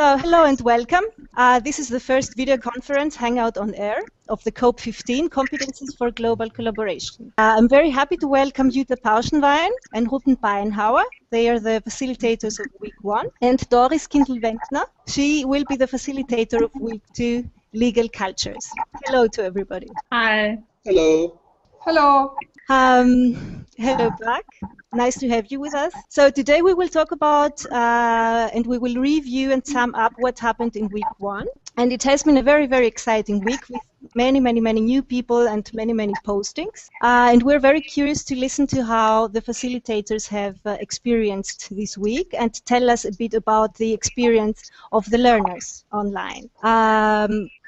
So, hello and welcome. This is the first video conference, Hangout on Air, of the COPE15, Competencies for Global Collaboration. I'm very happy to welcome Jutta Pauschenwein and Rutten Beinhauer. They are the facilitators of Week 1. And Doris Kindl-Wenkner, she will be the facilitator of Week 2, Legal Cultures. Hello to everybody. Hi. Hello. Hello. Hello back. Nice to have you with us. So today we will talk about and we will review and sum up what happened in Week 1. And it has been a very, very exciting week with many new people and many postings. And we're very curious to listen to how the facilitators have experienced this week and tell us a bit about the experience of the learners online.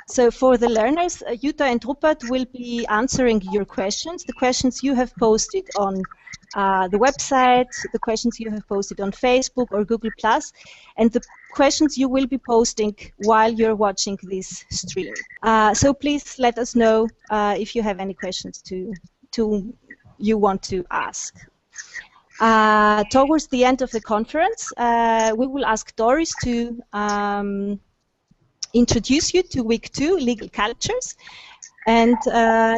So for the learners, Jutta and Rupert will be answering your questions, the questions you have posted on the website, the questions you have posted on Facebook or Google+, and the questions you will be posting while you're watching this stream. So please let us know if you have any questions you want to ask. Towards the end of the conference, we will ask Doris to introduce you to Week 2, Legal Cultures, and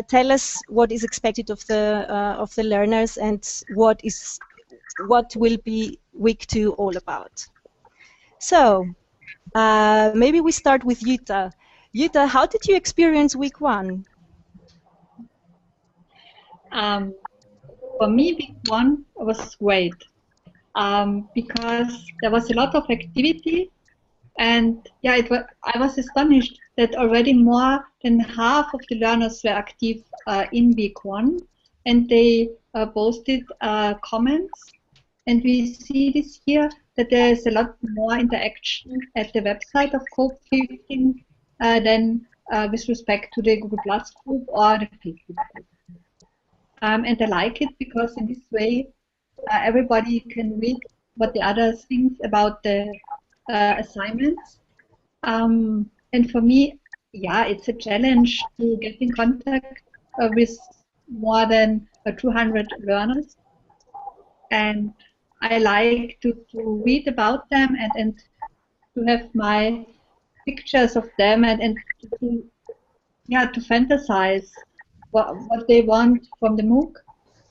tell us what is expected of the learners and what will be Week 2 all about. So maybe we start with Jutta. Jutta, how did you experience Week 1? For me, Week 1 was great because there was a lot of activity. And yeah, I was astonished that already more than half of the learners were active in Week 1, and they posted comments. And we see this here that there is a lot more interaction at the website of COPE15 than with respect to the Google Plus group or the Facebook group. And I like it because in this way everybody can read what the others think about the assignments. And for me, yeah, it's a challenge to get in contact with more than 200 learners. And I like to read about them and to have my pictures of them and to fantasize what they want from the MOOC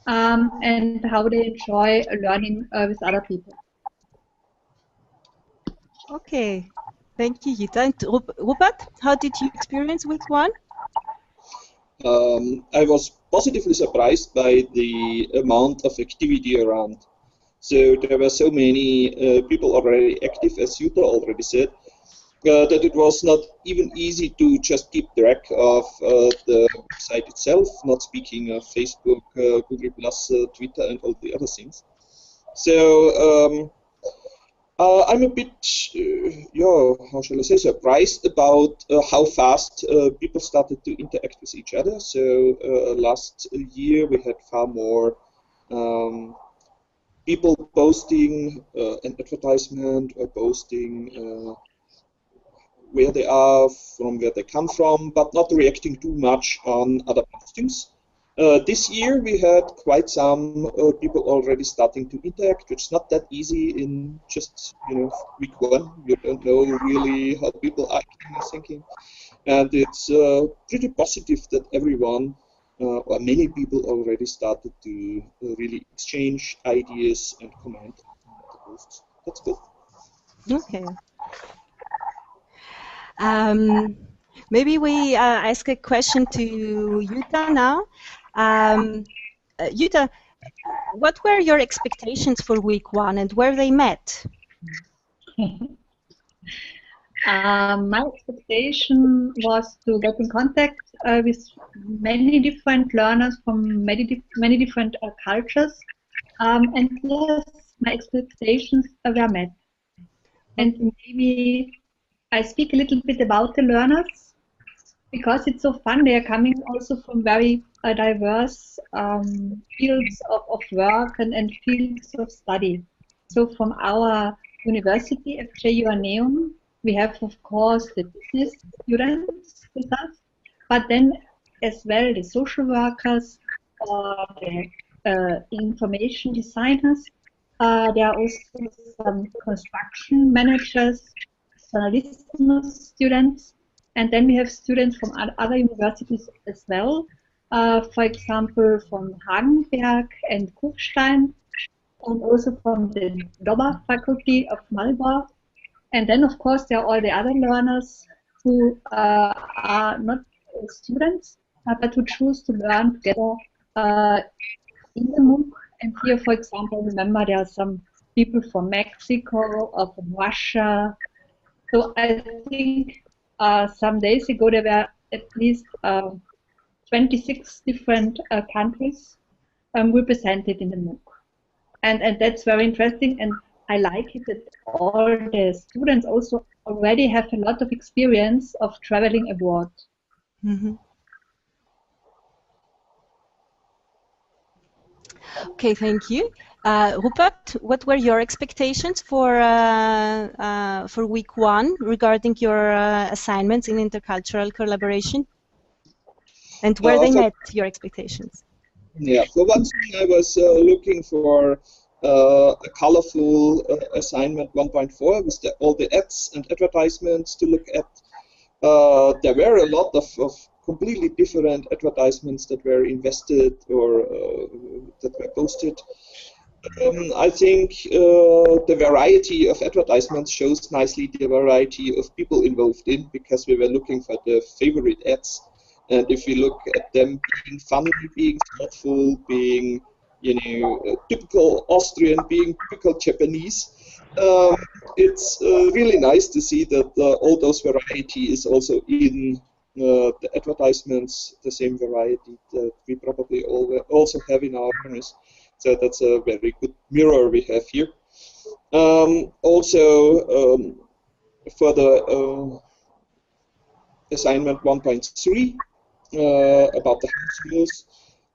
and how they enjoy learning with other people. Okay, thank you, Jutta. And Rupert, how did you experience Week 1? I was positively surprised by the amount of activity around. So there were so many people already active, as Jutta already said, that it was not even easy to just keep track of the website itself, not speaking of Facebook, Google+, Twitter, and all the other things. So I'm a bit, how shall I say, surprised about how fast people started to interact with each other. So last year we had far more people posting an advertisement or posting where they are, from where they come from, but not reacting too much on other postings. This year we had quite some people already starting to interact, which is not that easy in just Week 1. You don't know really how people are acting and thinking, and it's pretty positive that everyone or many people already started to really exchange ideas and comment on the posts. That's good. Okay. Maybe we ask a question to Jutta now. Jutta, what were your expectations for Week 1 and were they met? My expectation was to get in contact with many different learners from many different cultures, and yes, my expectations were met. And maybe I speak a little bit about the learners because it's so fun. They are coming also from very diverse fields of work and fields of study. So from our university, FJU Aneum, we have, of course, the business students with us, but then as well the social workers or the information designers. There are also some construction managers, journalism students, and then we have students from other universities as well. For example, from Hagenberg and Kufstein, and also from the Dober faculty of Maribor. And then, of course, there are all the other learners who are not students, but who choose to learn together in the MOOC. And here, for example, remember there are some people from Mexico or from Russia. So I think some days ago there were at least 26 different countries represented in the MOOC. And that's very interesting, and I like it that all the students also already have a lot of experience of traveling abroad. Mm-hmm. Okay, thank you. Rupert, what were your expectations for week 1 regarding your assignments in intercultural collaboration? And where they met your expectations? Yeah, for one thing, I was looking for a colorful assignment 1.4 with all the ads and advertisements to look at. There were a lot of completely different advertisements that were invested or that were posted. I think the variety of advertisements shows nicely the variety of people involved in, because we were looking for the favorite ads. And if we look at them being funny, being thoughtful, being, typical Austrian, being typical Japanese, it's really nice to see that all those variety is also in the advertisements, the same variety that we probably also have in our learners. So that's a very good mirror we have here. Also, for the assignment 1.3, about the house rules,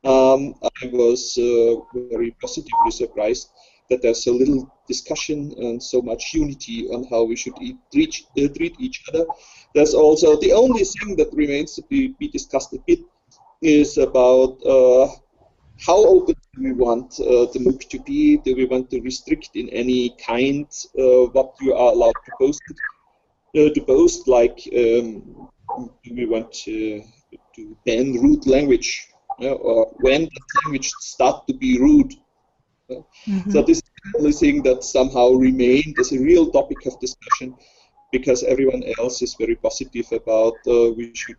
I was very positively surprised that there's so little discussion and so much unity on how we should treat each other. There's also the only thing that remains to be discussed a bit is about how open do we want the MOOC to be? Do we want to restrict in any kind what you are allowed to post? Like, do we want to ban rude language, or when does language start to be rude? So this is the only thing that somehow remained as a real topic of discussion, because everyone else is very positive about we should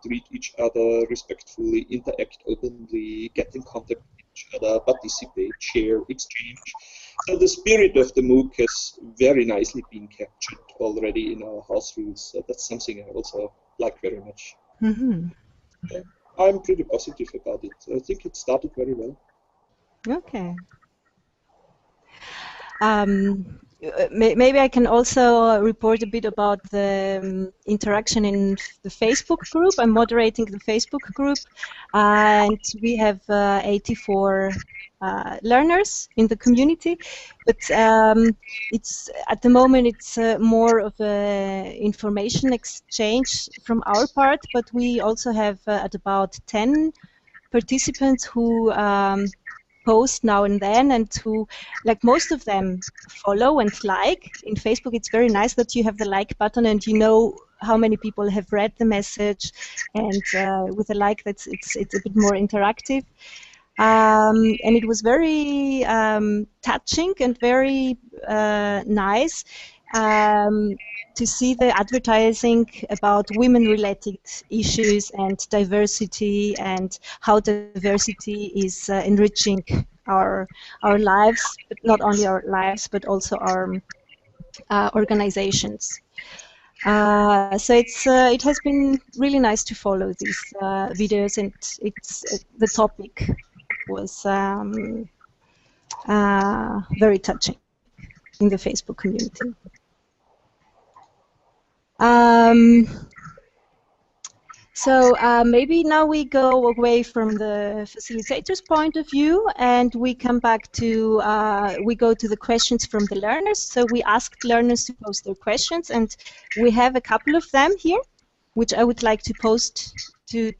treat each other respectfully, interact openly, get in contact with each other, participate, share, exchange. So the spirit of the MOOC has very nicely been captured already in our house rules. So that's something I also like very much. I'm pretty positive about it. I think it started very well. Okay. Maybe I can also report a bit about the interaction in the Facebook group. I'm moderating the Facebook group, and we have 84 learners in the community. But it's at the moment it's more of an information exchange from our part. But we also have at about 10 participants who post now and then, and who, like, most of them follow and like. In Facebook, it's very nice that you have the like button and you know how many people have read the message, and with a like, it's a bit more interactive. And it was very touching and very nice to see the advertising about women-related issues and diversity, and how diversity is enriching our lives, but not only our lives, but also our organizations. So it has been really nice to follow these videos, and the topic was very touching in the Facebook community. So maybe now we go away from the facilitator's point of view, and we come back to, we go to the questions from the learners. So we asked learners to post their questions, and we have a couple of them here, which I would like to post to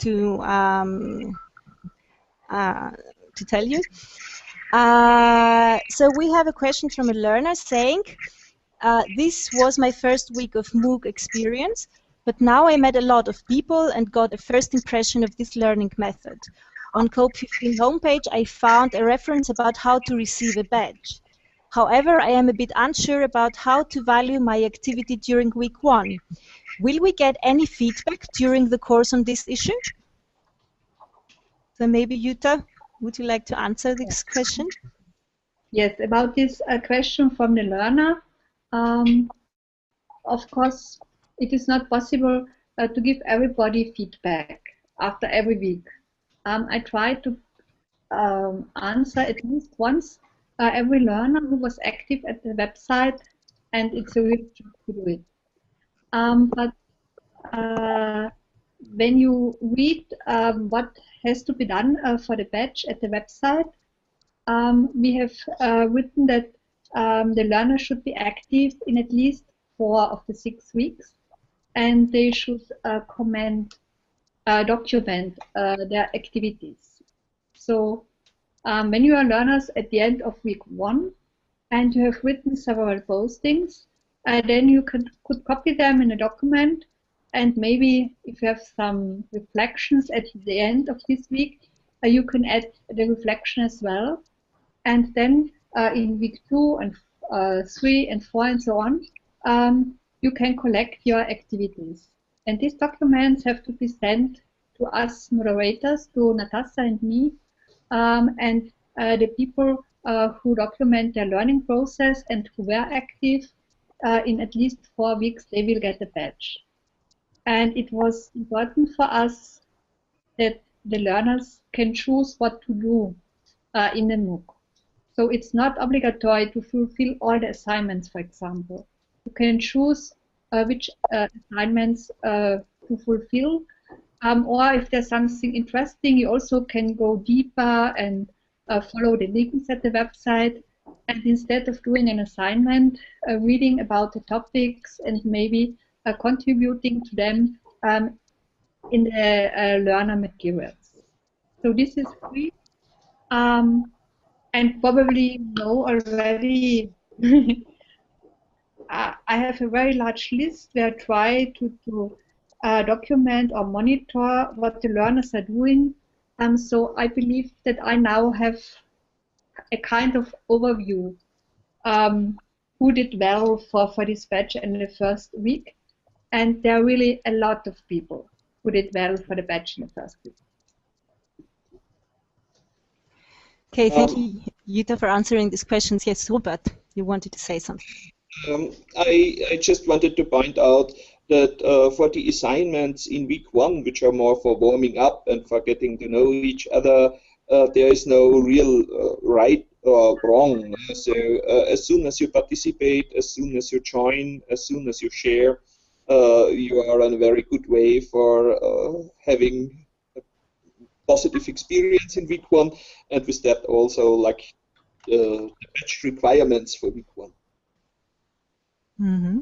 tell you. So we have a question from a learner saying, this was my first week of MOOC experience, but now I met a lot of people and got a first impression of this learning method. On COPE15 homepage, I found a reference about how to receive a badge. However, I am a bit unsure about how to value my activity during week 1. Will we get any feedback during the course on this issue? So maybe Jutta, would you like to answer this question? Yes, about this question from the learner. Of course, it is not possible to give everybody feedback after every week. I try to answer at least once every learner who was active at the website, and it's a real job to do it. But when you read what has to be done for the badge at the website, we have written that the learner should be active in at least 4 of the 6 weeks, and they should document their activities. So when you are learners at the end of week 1 and you have written several postings, then you could copy them in a document, and maybe if you have some reflections at the end of this week, you can add the reflection as well. And then in week 2 and 3 and 4 and so on, you can collect your activities. And these documents have to be sent to us moderators, to Natasha and me, and the people who document their learning process and who were active in at least 4 weeks, they will get a badge. And it was important for us that the learners can choose what to do in the MOOC. So it's not obligatory to fulfill all the assignments, for example. You can choose which assignments to fulfill, or if there's something interesting, you also can go deeper and follow the links at the website. And instead of doing an assignment, reading about the topics and maybe contributing to them in the learner materials. So this is free. And probably you know already, I have a very large list where I try to document or monitor what the learners are doing. So I believe that I now have a kind of overview who did well for this badge in the first week. And there are really a lot of people who did well for the badge in the first week. Okay, thank you, Jutta, for answering these questions. Yes, Robert, you wanted to say something. I just wanted to point out that for the assignments in week 1, which are more for warming up and for getting to know each other, there is no real right or wrong. So as soon as you participate, as soon as you join, as soon as you share, you are on a very good way for having positive experience in week 1, and with that also like the badge requirements for week 1. Mm-hmm.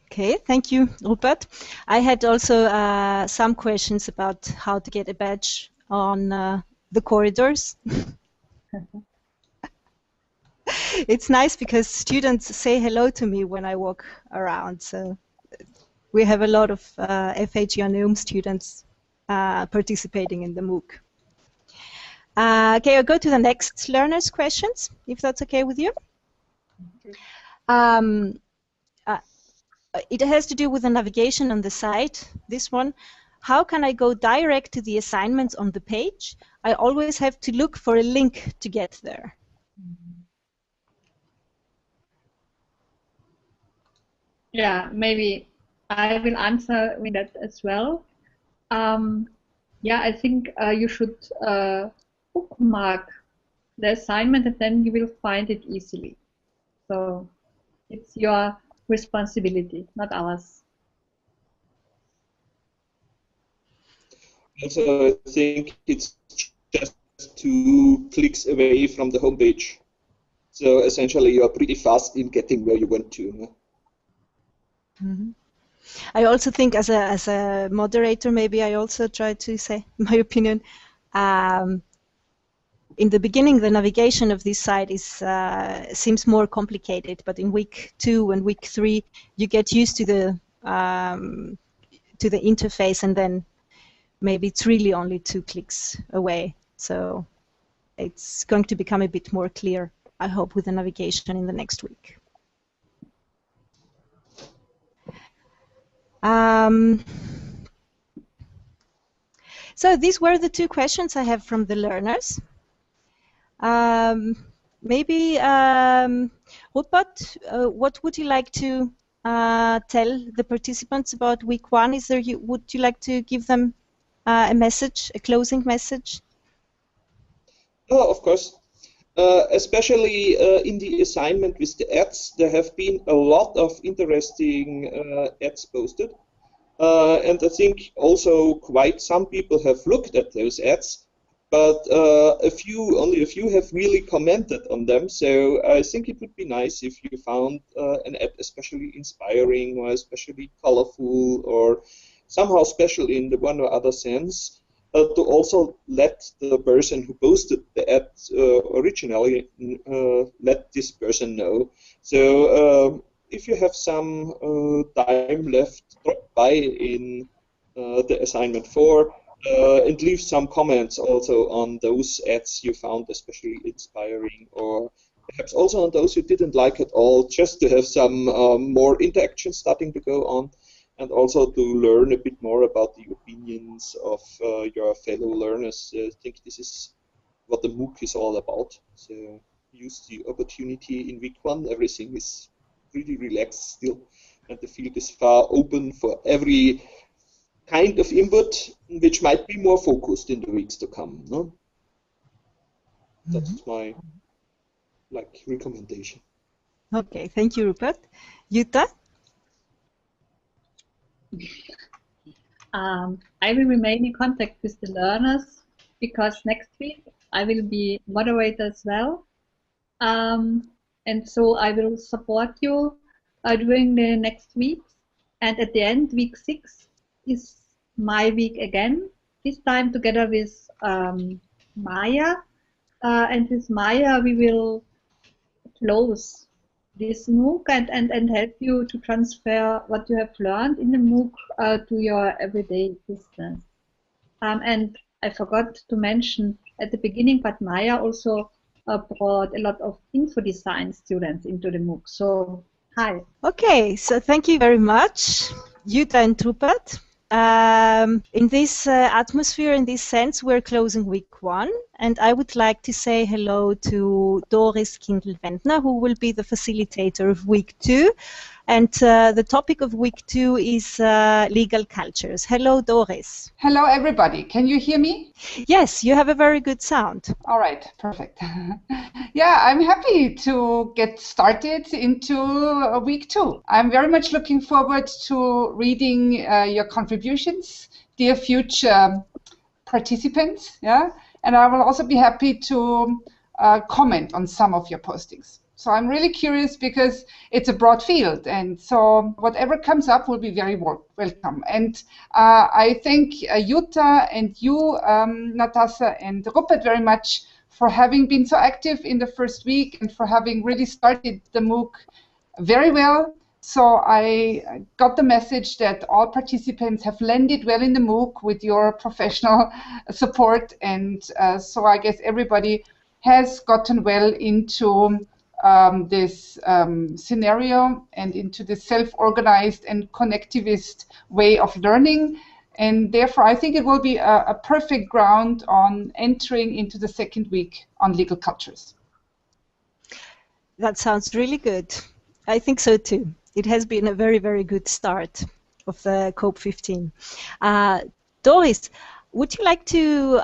Okay, thank you, Rupert. I had also some questions about how to get a badge on the corridors. It's nice because students say hello to me when I walk around, so we have a lot of FH students participating in the MOOC. Okay, I'll go to the next learners' questions, if that's okay with you. It has to do with the navigation on the site, this one. How can I go direct to the assignments on the page? I always have to look for a link to get there. Yeah, maybe I will answer with that as well. Yeah, I think you should bookmark the assignment and then you will find it easily. So it's your responsibility, not ours. Also, I think it's just 2 clicks away from the homepage. So essentially, you are pretty fast in getting where you want to. Mm-hmm. I also think, as a moderator, maybe I also try to say my opinion. in the beginning, the navigation of this site seems more complicated, but in week 2 and week 3, you get used to the interface, and then maybe it's really only 2 clicks away. So it's going to become a bit more clear, I hope, with the navigation in the next week. So these were the 2 questions I have from the learners. Maybe, Rupert, what would you like to tell the participants about week 1? Would you like to give them a message, a closing message? Oh, of course. Especially in the assignment with the ads, there have been a lot of interesting ads posted. And I think also quite some people have looked at those ads, but only a few have really commented on them. So I think it would be nice if you found an ad especially inspiring or especially colorful or somehow special in the one or other sense, to also let the person who posted the ad originally let this person know. So if you have some time left, drop by in the assignment 4 and leave some comments also on those ads you found especially inspiring, or perhaps also on those you didn't like at all, just to have some more interaction starting to go on, and also to learn a bit more about the opinions of your fellow learners. I think this is what the MOOC is all about. So use the opportunity in week 1. Everything is really relaxed still, and the field is far open for every kind of input, which might be more focused in the weeks to come. No? That's my recommendation. Okay, thank you, Rupert. Jutta? I will remain in contact with the learners, because next week I will be moderator as well. And so I will support you during the next week. And at the end, week 6 is my week again, this time together with Maya. And with Maya, we will close this MOOC and help you to transfer what you have learned in the MOOC to your everyday business. And I forgot to mention at the beginning, but Maya also brought a lot of info design students into the MOOC. So, hi. Okay, so thank you very much, Jutta and Rupert. In this atmosphere, in this sense, we're closing week 1, and I would like to say hello to Doris Kindl-Wendner, who will be the facilitator of week 2. And the topic of week 2 is legal cultures. Hello, Doris. Hello, everybody. Can you hear me? Yes, you have a very good sound. All right, perfect. Yeah, I'm happy to get started into week 2. I'm very much looking forward to reading your contributions, dear future participants. Yeah, and I will also be happy to comment on some of your postings. So I'm really curious because it's a broad field, and so whatever comes up will be very welcome. And I thank Jutta and you, Natasha and Rupert, very much for having been so active in the first week and for having really started the MOOC very well. So I got the message that all participants have landed well in the MOOC with your professional support, and so I guess everybody has gotten well into this scenario and into the self-organized and connectivist way of learning. And therefore, I think it will be a perfect ground on entering into the second week on legal cultures. That sounds really good. I think so too. It has been a very, very good start of the COPE15. Doris, would you like to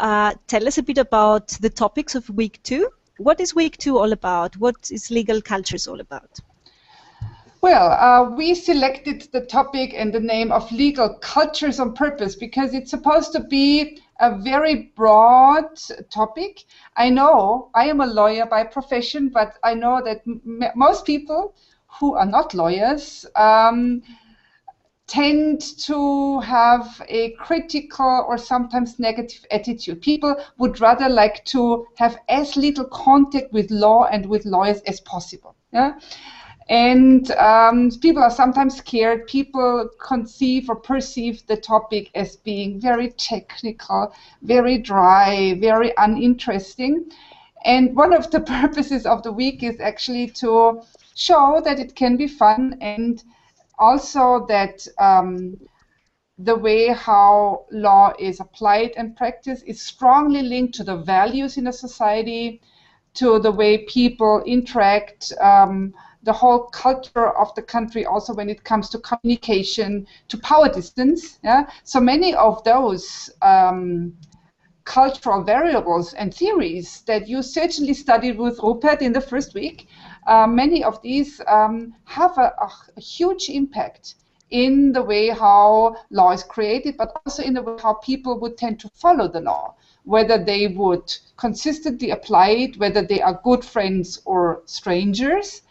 tell us a bit about the topics of week 2? What is week 2 all about? What is legal cultures all about? Well, we selected the topic and the name of legal cultures on purpose because it's supposed to be a very broad topic. I know I am a lawyer by profession, but I know that most people who are not lawyers tend to have a critical or sometimes negative attitude. People would rather like to have as little contact with law and with lawyers as possible. Yeah? And people are sometimes scared. People conceive or perceive the topic as being very technical, very dry, very uninteresting. And one of the purposes of the week is actually to show that it can be fun, and also that the way how law is applied and practiced is strongly linked to the values in a society, to the way people interact, the whole culture of the country, also when it comes to communication, to power distance. Yeah? So many of those cultural variables and theories that you certainly studied with Rupert in the first week, many of these have a huge impact in the way how law is created, but also in the way how people would tend to follow the law, whether they would consistently apply it, whether they are good friends or strangers.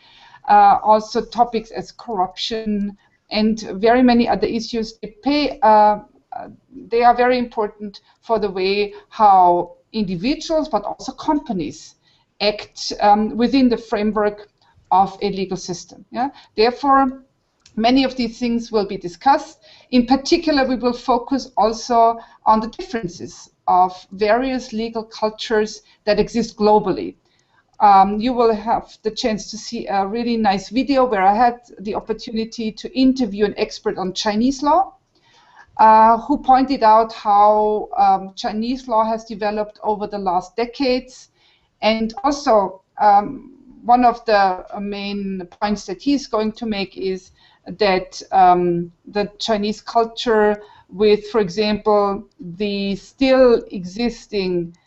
Also topics as corruption and very many other issues, they are very important for the way how individuals, but also companies, act within the framework of a legal system. Yeah? Therefore, many of these things will be discussed. In particular, we will focus also on the differences of various legal cultures that exist globally. You will have the chance to see a really nice video where I had the opportunity to interview an expert on Chinese law, who pointed out how Chinese law has developed over the last decades. And also, one of the main points that he's going to make is that the Chinese culture with, for example, the still existing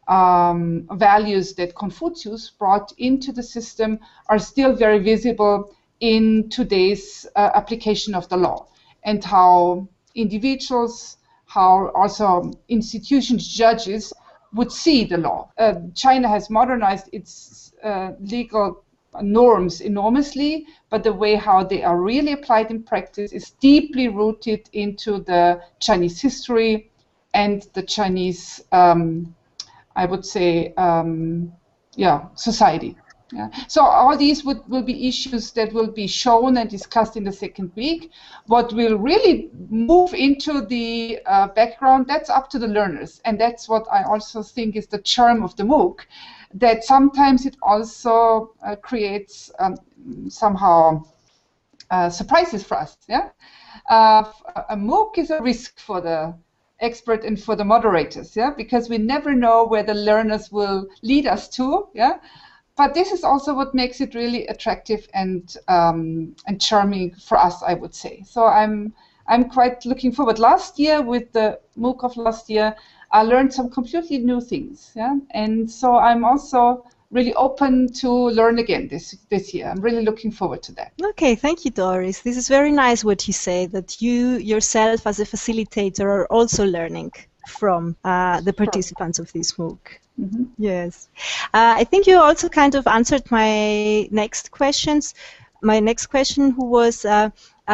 values that Confucius brought into the system are still very visible in today's application of the law, and how individuals, how also institutions, judges would see the law. China has modernized its legal norms enormously, but the way how they are really applied in practice is deeply rooted into the Chinese history and the Chinese, I would say, society. Yeah. So all these will be issues that will be shown and discussed in the second week. What will really move into the background, that's up to the learners. And that's what I also think is the charm of the MOOC, that sometimes it also creates somehow surprises for us. Yeah? A MOOC is a risk for the expert and for the moderators, yeah, because we never know where the learners will lead us to, yeah. But this is also what makes it really attractive and charming for us, I would say. So I'm quite looking forward. Last year, with the MOOC of last year, I learned some completely new things, yeah, and so I'm also really open to learn again this year. I'm really looking forward to that. Okay, thank you, Doris. This is very nice what you say, that you yourself as a facilitator are also learning from the participants of this MOOC. Mm-hmm. Yes. I think you also kind of answered my next questions. My next question was,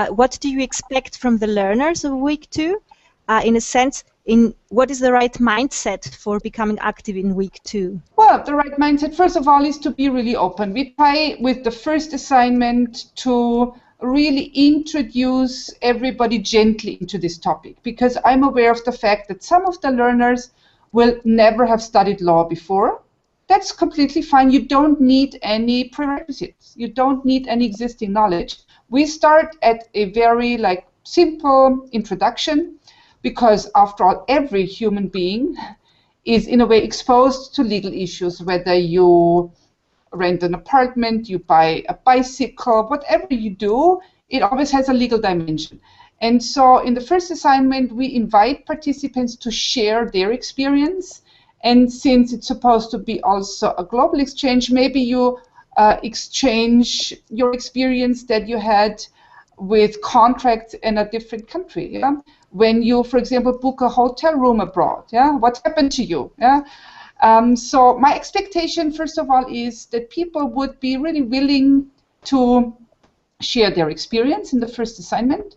what do you expect from the learners of week 2? In a sense, in what is the right mindset for becoming active in week 2? Well, the right mindset, first of all, is to be really open. We try with the first assignment to really introduce everybody gently into this topic, because I'm aware of the fact that some of the learners will never have studied law before. That's completely fine. You don't need any prerequisites. You don't need any existing knowledge. We start at a very simple introduction, because after all, every human being is in a way exposed to legal issues, whether you rent an apartment, you buy a bicycle, whatever you do, it always has a legal dimension. And so in the first assignment, we invite participants to share their experience. And since it's supposed to be also a global exchange, maybe you exchange your experience that you had with contracts in a different country. Yeah? When you, for example, book a hotel room abroad, yeah, what happened to you? Yeah? So my expectation, first of all, is that people would be really willing to share their experience in the first assignment.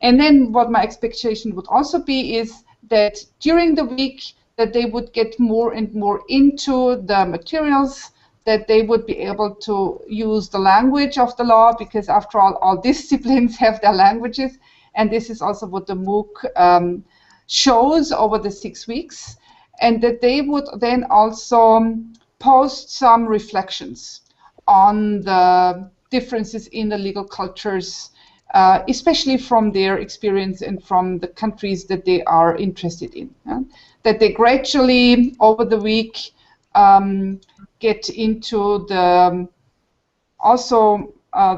And then what my expectation would also be is that during the week that they would get more and more into the materials, that they would be able to use the language of the law, because after all disciplines have their languages, and this is also what the MOOC shows over the 6 weeks, and that they would then also post some reflections on the differences in the legal cultures, especially from their experience and from the countries that they are interested in. That they gradually, over the week, get into the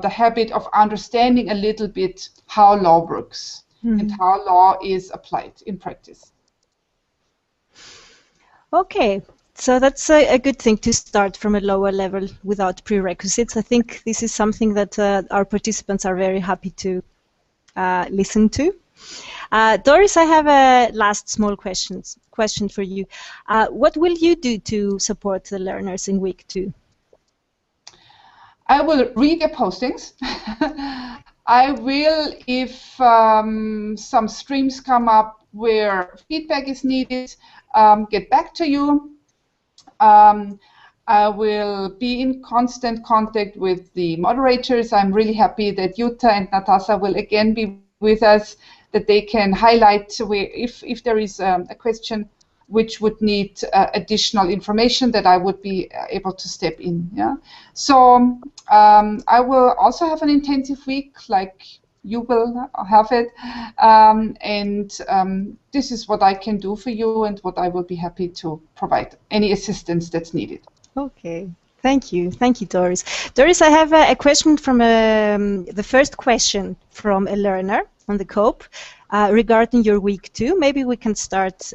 the habit of understanding a little bit how law works and how law is applied in practice. Okay, so that's a good thing to start from a lower level without prerequisites. I think this is something that our participants are very happy to listen to. Doris, I have a last small question for you. What will you do to support the learners in week 2? I will read your postings. I will, if some streams come up where feedback is needed, get back to you. I will be in constant contact with the moderators. I'm really happy that Jutta and Natasha will again be with us, that they can highlight if there is a question which would need additional information, that I would be able to step in. Yeah. So I will also have an intensive week, like you will have it, and this is what I can do for you and what I will be happy to provide, any assistance that's needed. Okay, thank you, Doris. Doris, I have a question from the first question from a learner on the COPE regarding your week 2. Maybe we can start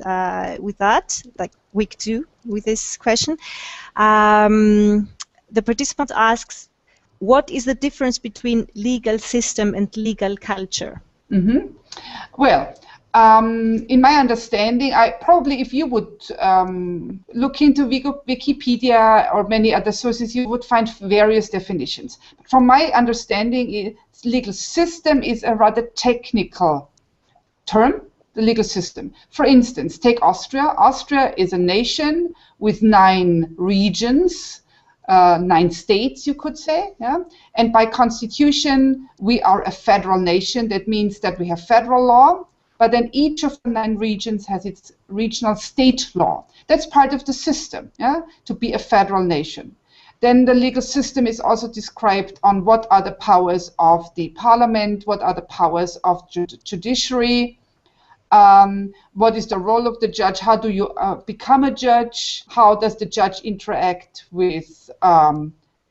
with that, like week 2, with this question. The participant asks, what is the difference between legal system and legal culture? Mm-hmm. Well, in my understanding, probably if you would look into Wikipedia or many other sources, you would find various definitions. From my understanding, legal system is a rather technical term, the legal system. For instance, take Austria. Austria is a nation with 9 regions, 9 states, you could say, yeah? And by constitution, we are a federal nation. That means that we have federal law, but then each of the 9 regions has its regional state law. That's part of the system, yeah? To be a federal nation. Then the legal system is also described on what are the powers of the parliament, what are the powers of judiciary, what is the role of the judge, how do you become a judge, how does the judge interact with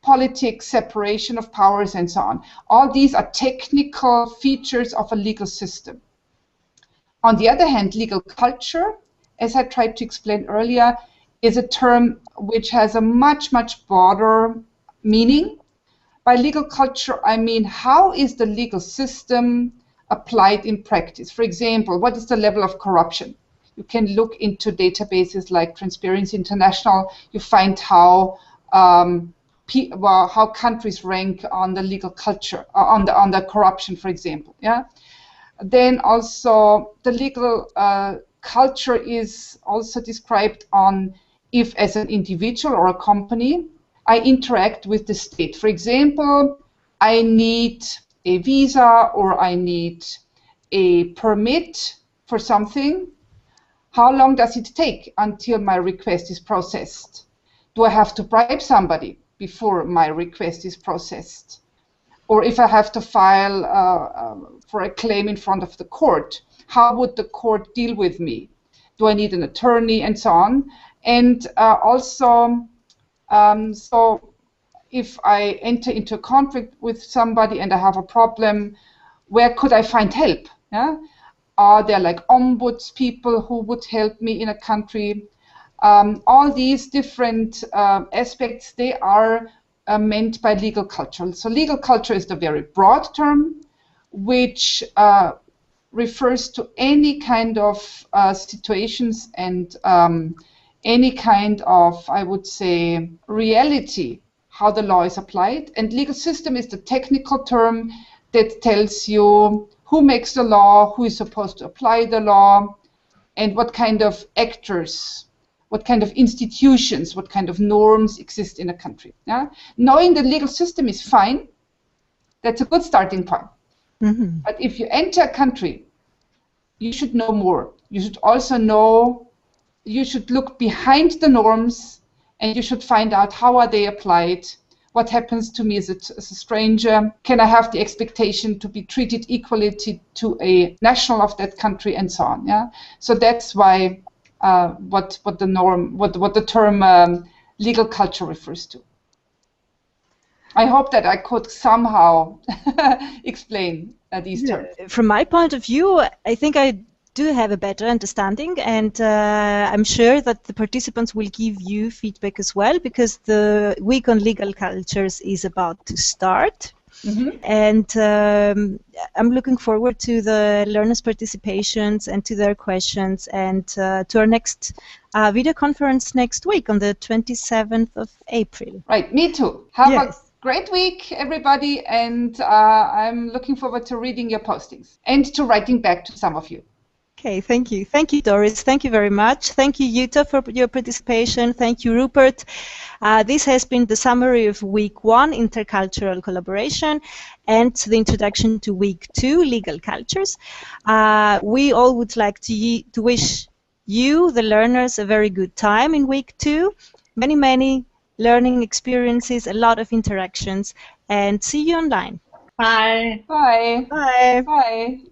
politics, separation of powers, and so on. All these are technical features of a legal system. On the other hand, legal culture, as I tried to explain earlier, is a term which has a much, much broader meaning. By legal culture, I mean, how is the legal system applied in practice? For example, what is the level of corruption? You can look into databases like Transparency International. You find how how countries rank on the legal culture, on the corruption, for example. Yeah. Then also the legal culture is also described on if, as an individual or a company, I interact with the state. For example, I need a visa or I need a permit for something. How long does it take until my request is processed? Do I have to bribe somebody before my request is processed? Or if I have to file for a claim in front of the court, how would the court deal with me? Do I need an attorney, and so on? And also, so if I enter into a conflict with somebody and I have a problem, where could I find help? Yeah? Are there like ombuds people who would help me in a country? All these different aspects, they are meant by legal culture. So legal culture is the very broad term, which refers to any kind of situations and any kind of, I would say, reality, how the law is applied. And legal system is the technical term that tells you who makes the law, who is supposed to apply the law, and what kind of actors, what kind of institutions, what kind of norms exist in a country. Yeah? Knowing the legal system is fine. That's a good starting point. Mm-hmm. But if you enter a country, you should know more. You should also know, you should look behind the norms, and you should find out how are they applied, what happens to me as a stranger, can I have the expectation to be treated equally to a national of that country, and so on. Yeah. So that's why what the term legal culture refers to. I hope that I could somehow explain these terms. From my point of view, I think I do have a better understanding, and I'm sure that the participants will give you feedback as well, because the week on legal cultures is about to start. Mm-hmm. And I'm looking forward to the learners' participations and to their questions, and to our next video conference next week on the 27th of April. Right, me too. Have a great week, everybody, and I'm looking forward to reading your postings and to writing back to some of you. Okay, thank you. Thank you, Doris. Thank you very much. Thank you, Jutta, for your participation. Thank you, Rupert. This has been the summary of Week 1, Intercultural Collaboration, and the introduction to Week 2, Legal Cultures. We all would like to wish you, the learners, a very good time in Week 2. Many learning experiences, a lot of interactions, and see you online. Bye. Bye. Bye. Bye.